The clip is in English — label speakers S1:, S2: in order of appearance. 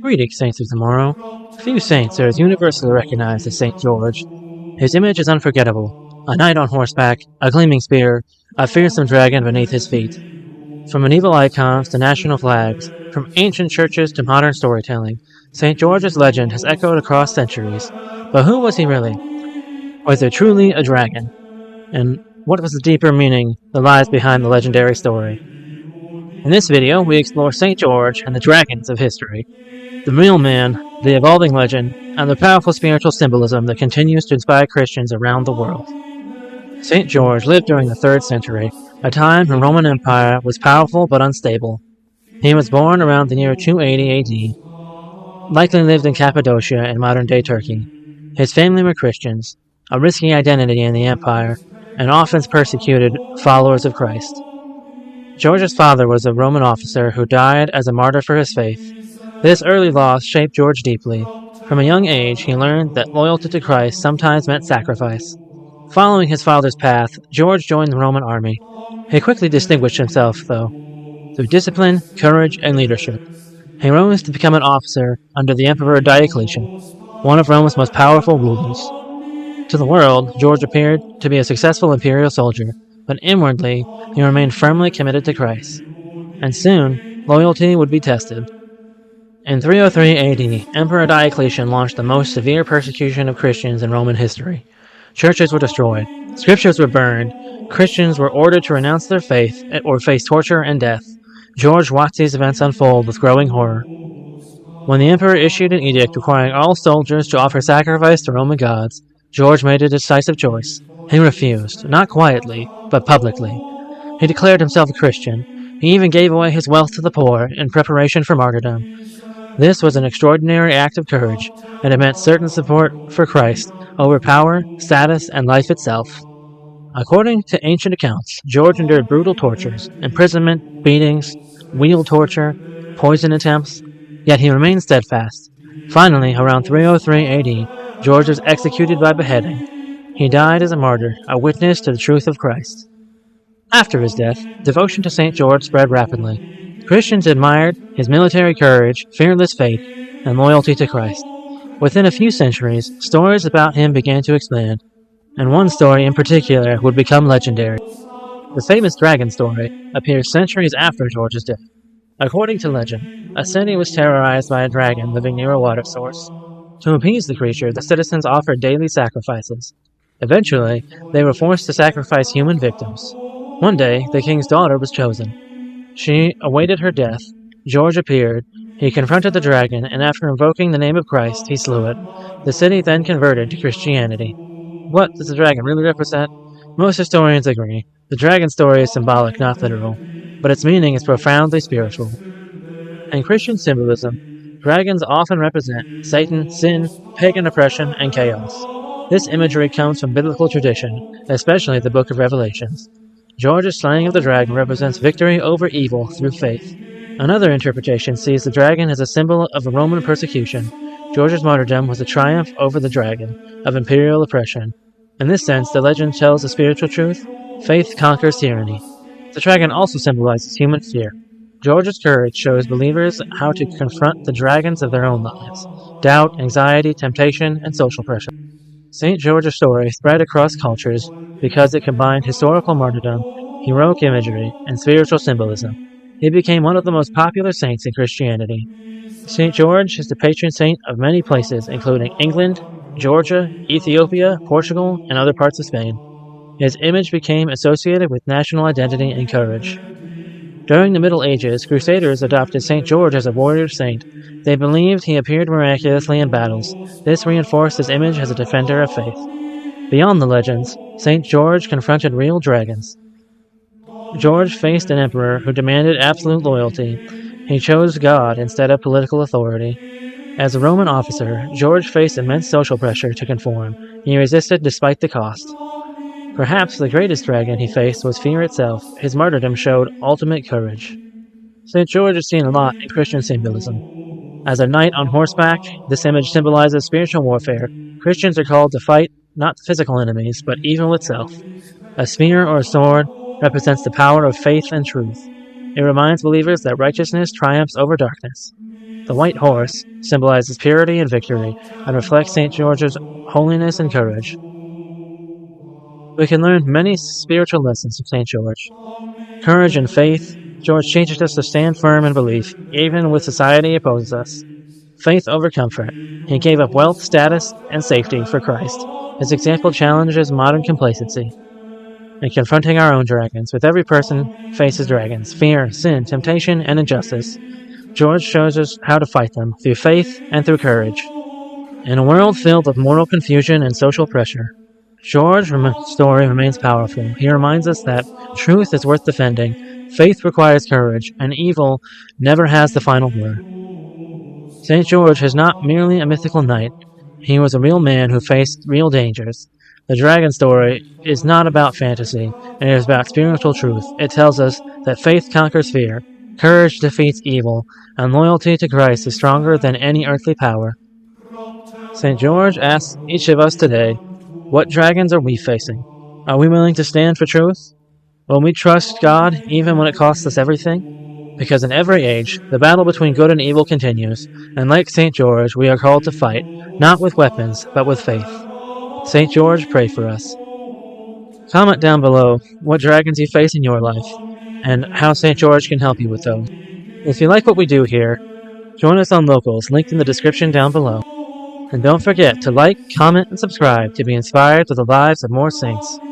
S1: Greetings, saints of tomorrow. Few saints are as universally recognized as St. George. His image is unforgettable. A knight on horseback, a gleaming spear, a fearsome dragon beneath his feet. From medieval icons to national flags, from ancient churches to modern storytelling, St. George's legend has echoed across centuries. But who was he really? Was there truly a dragon? And what was the deeper meaning that lies behind the legendary story? In this video, we explore St. George and the dragons of history. The real man, the evolving legend, and the powerful spiritual symbolism that continues to inspire Christians around the world. St. George lived during the 3rd century, a time when Roman Empire was powerful but unstable. He was born around the year 280 AD, likely lived in Cappadocia in modern-day Turkey. His family were Christians, a risky identity in the empire, and often persecuted followers of Christ. George's father was a Roman officer who died as a martyr for his faith. This early loss shaped George deeply. From a young age, he learned that loyalty to Christ sometimes meant sacrifice. Following his father's path, George joined the Roman army. He quickly distinguished himself, though, through discipline, courage, and leadership. He rose to become an officer under the Emperor Diocletian, one of Rome's most powerful rulers. To the world, George appeared to be a successful imperial soldier, but inwardly, he remained firmly committed to Christ. And soon, loyalty would be tested. In 303 AD, Emperor Diocletian launched the most severe persecution of Christians in Roman history. Churches were destroyed, scriptures were burned, Christians were ordered to renounce their faith or face torture and death. George watched these events unfold with growing horror. When the emperor issued an edict requiring all soldiers to offer sacrifice to Roman gods, George made a decisive choice. He refused, not quietly, but publicly. He declared himself a Christian. He even gave away his wealth to the poor in preparation for martyrdom. This was an extraordinary act of courage, and it meant certain support for Christ over power, status, and life itself. According to ancient accounts, George endured brutal tortures, imprisonment, beatings, wheel torture, poison attempts, yet he remained steadfast. Finally, around 303 AD, George was executed by beheading. He died as a martyr, a witness to the truth of Christ. After his death, devotion to St. George spread rapidly. Christians admired his military courage, fearless faith, and loyalty to Christ. Within a few centuries, stories about him began to expand, and one story in particular would become legendary. The famous dragon story appears centuries after George's death. According to legend, a city was terrorized by a dragon living near a water source. To appease the creature, the citizens offered daily sacrifices. Eventually, they were forced to sacrifice human victims. One day, the king's daughter was chosen. She awaited her death. George appeared. He confronted the dragon, and after invoking the name of Christ, he slew it. The city then converted to Christianity. What does the dragon really represent? Most historians agree. The dragon story is symbolic, not literal, but its meaning is profoundly spiritual. In Christian symbolism, dragons often represent Satan, sin, pagan oppression, and chaos. This imagery comes from biblical tradition, especially the book of Revelations. George's slaying of the dragon represents victory over evil through faith. Another interpretation sees the dragon as a symbol of a Roman persecution. George's martyrdom was a triumph over the dragon, of imperial oppression. In this sense, the legend tells a spiritual truth: faith conquers tyranny. The dragon also symbolizes human fear. George's courage shows believers how to confront the dragons of their own lives: doubt, anxiety, temptation, and social pressure. St. George's story spread across cultures because it combined historical martyrdom, heroic imagery, and spiritual symbolism. He became one of the most popular saints in Christianity. St. George is the patron saint of many places, including England, Georgia, Ethiopia, Portugal, and other parts of Spain. His image became associated with national identity and courage. During the Middle Ages, Crusaders adopted St. George as a warrior saint. They believed he appeared miraculously in battles. This reinforced his image as a defender of faith. Beyond the legends, St. George confronted real dragons. George faced an emperor who demanded absolute loyalty. He chose God instead of political authority. As a Roman officer, George faced immense social pressure to conform. He resisted despite the cost. Perhaps the greatest dragon he faced was fear itself. His martyrdom showed ultimate courage. St. George is seen a lot in Christian symbolism. As a knight on horseback, this image symbolizes spiritual warfare. Christians are called to fight not physical enemies, but evil itself. A spear or a sword represents the power of faith and truth. It reminds believers that righteousness triumphs over darkness. The white horse symbolizes purity and victory and reflects St. George's holiness and courage. We can learn many spiritual lessons from St. George. Courage and faith. George teaches us to stand firm in belief, even when society opposes us. Faith over comfort. He gave up wealth, status, and safety for Christ. His example challenges modern complacency. In confronting our own dragons, with every person faces dragons, fear, sin, temptation, and injustice. George shows us how to fight them, through faith and through courage. In a world filled with moral confusion and social pressure, George's story remains powerful. He reminds us that truth is worth defending, faith requires courage, and evil never has the final word. St. George is not merely a mythical knight. He was a real man who faced real dangers. The dragon story is not about fantasy, it is about spiritual truth. It tells us that faith conquers fear, courage defeats evil, and loyalty to Christ is stronger than any earthly power. St. George asks each of us today, what dragons are we facing? Are we willing to stand for truth? Will we trust God even when it costs us everything? Because in every age, the battle between good and evil continues, and like St. George, we are called to fight, not with weapons, but with faith. St. George, pray for us. Comment down below what dragons you face in your life, and how St. George can help you with those. If you like what we do here, join us on Locals, linked in the description down below. And don't forget to like, comment, and subscribe to be inspired to the lives of more saints.